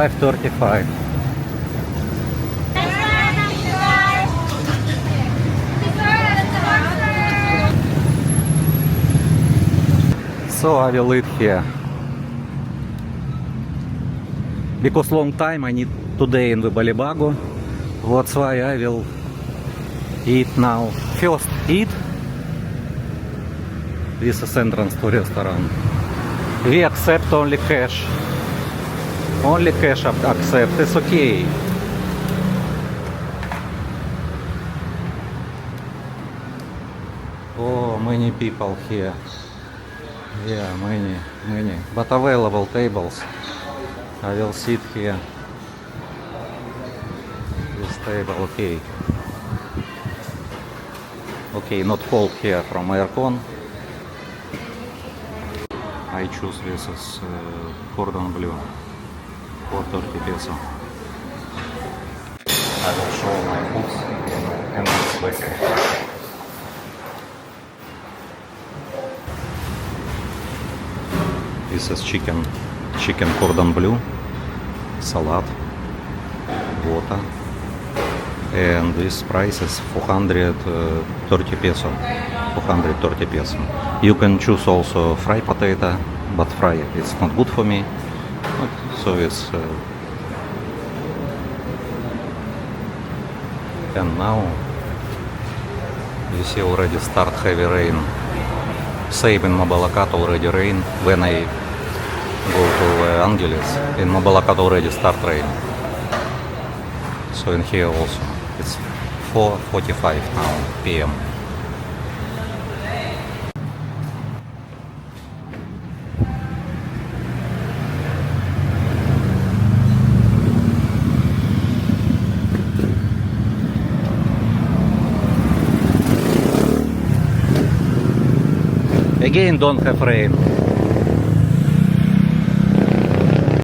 5:35. So I will eat here. Because long time I need today in the Balibago. That's why I will eat now. First eat. This is entrance to restaurant. We accept only cash. Only cash accept. It's okay. Oh, many people here. Yeah, many. But available tables. I will sit here. This table, okay. Okay, not cold here from aircon. I choose this as cordon bleu for 30 peso. I will show my foods in this way. This is chicken cordon bleu, salad, water, and this price is 430 peso. 430 peso. You can choose also fried potato, but fry it's not good for me. So it's and now you see already start heavy rain. Same in Mabalacat already rain. When I go to Angeles, in Mabalacat already start rain. So in here also it's 4:45 now p.m. Again, don't have rain.